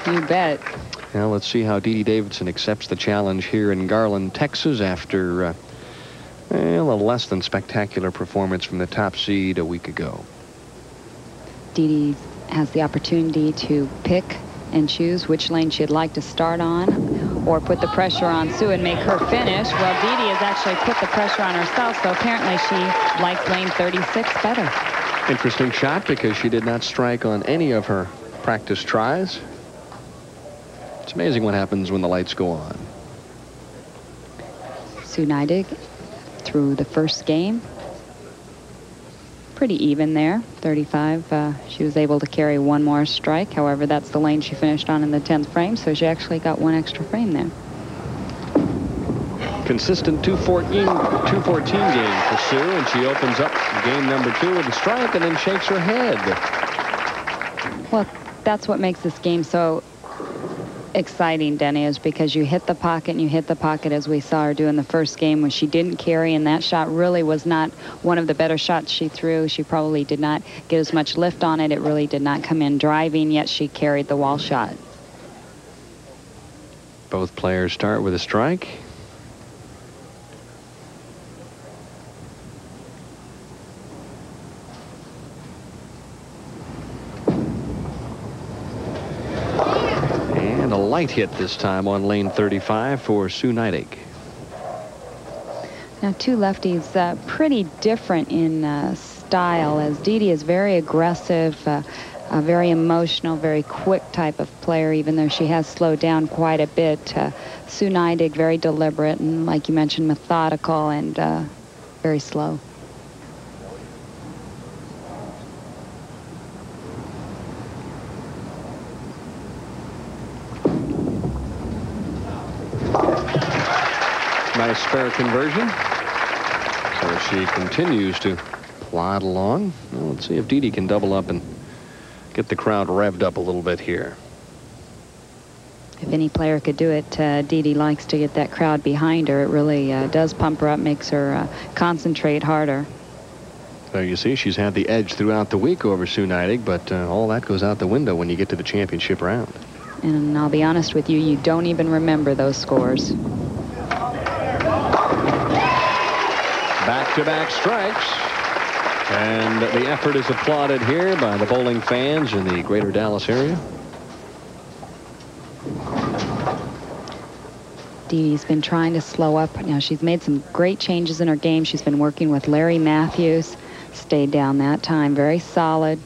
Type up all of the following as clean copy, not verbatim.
You bet. Now let's see how Dede Davidson accepts the challenge here in Garland, Texas, after a less than spectacular performance from the top seed a week ago. Dede has the opportunity to pick and choose which lane she'd like to start on, or put the pressure on Sue and make her finish. Well, Dede has actually put the pressure on herself, so apparently she likes lane 36 better. Interesting shot, because she did not strike on any of her practice tries. It's amazing what happens when the lights go on. Sue Neidig through the first game. Pretty even there, 35. She was able to carry one more strike. However, that's the lane she finished on in the 10th frame, so she actually got one extra frame there. Consistent 214 game for Sue, and she opens up game number 2 with a strike and then shakes her head. Well, that's what makes this game so exciting, Denny, is because you hit the pocket and you hit the pocket, as we saw her do in the first game when she didn't carry, and that shot really was not one of the better shots she threw. She probably did not get as much lift on it. It really did not come in driving, yet she carried the wall shot. Both players start with a strike. A light hit this time on lane 35 for Sue Neidig. Now, two lefties pretty different in style, as Dede is very aggressive, very emotional, very quick type of player, even though she has slowed down quite a bit. Sue Neidig, very deliberate and, like you mentioned, methodical and very slow. Nice spare conversion. So she continues to plod along. Well, let's see if Dede can double up and get the crowd revved up a little bit here. If any player could do it, Dede likes to get that crowd behind her. It really does pump her up, makes her concentrate harder. So you see, she's had the edge throughout the week over Sue Neidig, but all that goes out the window when you get to the championship round. And I'll be honest with you, you don't even remember those scores. Back-to-back strikes, and the effort is applauded here by the bowling fans in the greater Dallas area. Dede's been trying to slow up. Now, she's made some great changes in her game. She's been working with Larry Matthews, stayed down that time, very solid.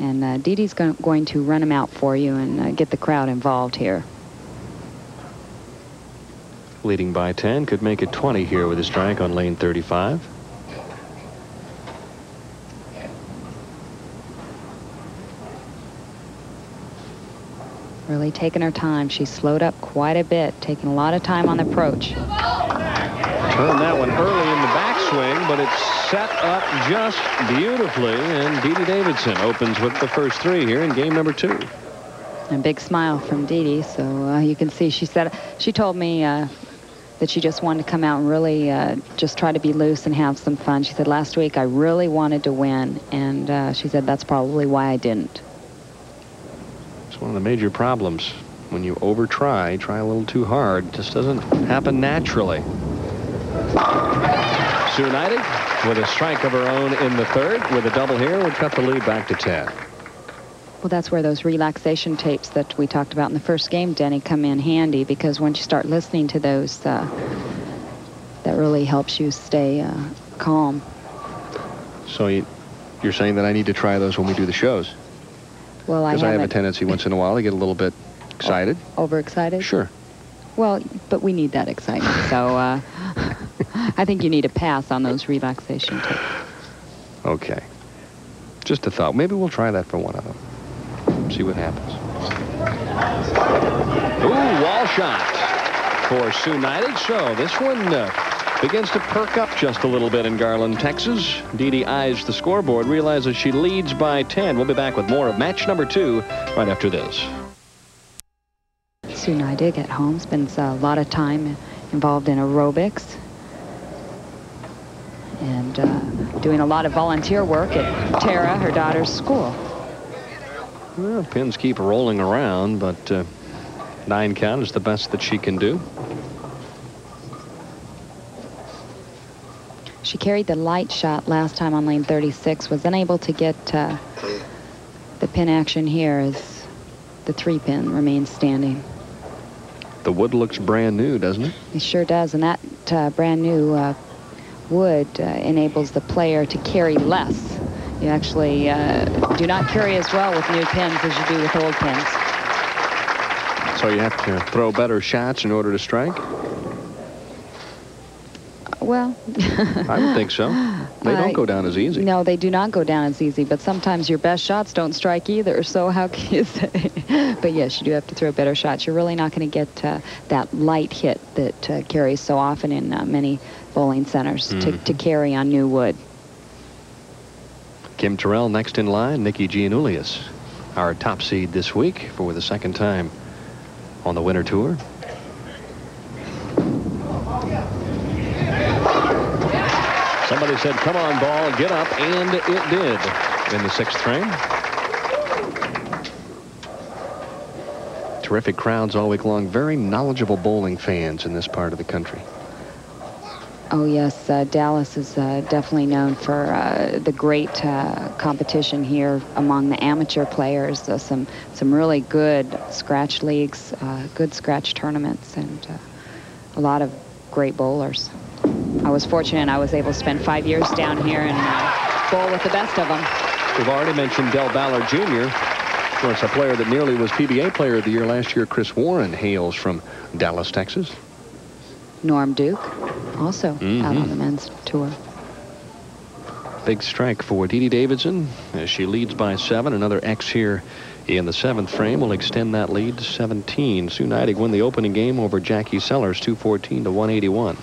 And Dede's going to run him out for you and get the crowd involved here. Leading by 10, could make it 20 here with a strike on lane 35. Really taking her time. She slowed up quite a bit, taking a lot of time on the approach. Turned that one early in the backswing, but it's set up just beautifully, and Dede Davidson opens with the first 3 here in game number 2. A big smile from Dede, so you can see she told me that she just wanted to come out and really just try to be loose and have some fun. She said, last week I really wanted to win, and she said that's probably why I didn't. It's one of the major problems. When you try a little too hard, it just doesn't happen naturally. Sue Neidig with a strike of her own in the 3rd, with a double here, would cut the lead back to 10. Well, that's where those relaxation tapes that we talked about in the first game, Denny, come in handy, because once you start listening to those, that really helps you stay calm. So you're saying that I need to try those when we do the shows? Well, because I have a tendency once in a while to get a little bit excited. Overexcited? Sure. Well, but we need that excitement, so I think you need a pass on those relaxation tapes. Okay. Just a thought. Maybe we'll try that for one of them. See what happens. Ooh, wall shot for Sue Neidig. So this one begins to perk up just a little bit in Garland, Texas. Dede eyes the scoreboard, realizes she leads by 10. We'll be back with more of match number 2 right after this. Sue Neidig at home spends a lot of time involved in aerobics and doing a lot of volunteer work at Tara, her daughter's school. Well, pins keep rolling around, but 9 count is the best that she can do. She carried the light shot last time on lane 36, was unable to get the pin action here as the 3-pin remains standing. The wood looks brand new, doesn't it? It sure does, and that brand new wood enables the player to carry less. You actually do not carry as well with new pins as you do with old pins. So you have to throw better shots in order to strike? Well, I would think so. They don't go down as easy. No, they do not go down as easy, but sometimes your best shots don't strike either, so how can you say? But yes, you do have to throw better shots. You're really not going to get that light hit that carries so often in many bowling centers to carry on new wood. Kim Terrell next in line. Nikki Giannoulias, our top seed this week for the 2nd time on the winter tour. Somebody said, come on, ball, get up, and it did in the 6th frame. Terrific crowds all week long. Very knowledgeable bowling fans in this part of the country. Oh, yes. Dallas is definitely known for the great competition here among the amateur players. Some really good scratch leagues, good scratch tournaments, and a lot of great bowlers. I was fortunate I was able to spend 5 years down here and bowl with the best of them. We've already mentioned Del Ballard Jr. Of course, a player that nearly was PBA Player of the Year last year. Chris Warren hails from Dallas, Texas. Norm Duke, also out on the men's tour. Big strike for Dede Davidson as she leads by 7. Another X here in the 7th frame will extend that lead to 17. Sue Neidig won the opening game over Jackie Sellers, 214 to 181.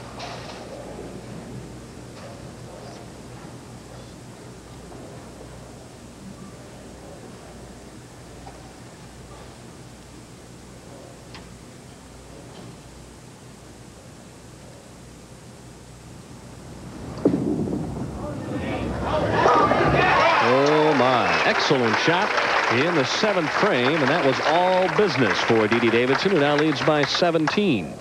Excellent shot in the 7th frame, and that was all business for Dede Davidson, who now leads by 17.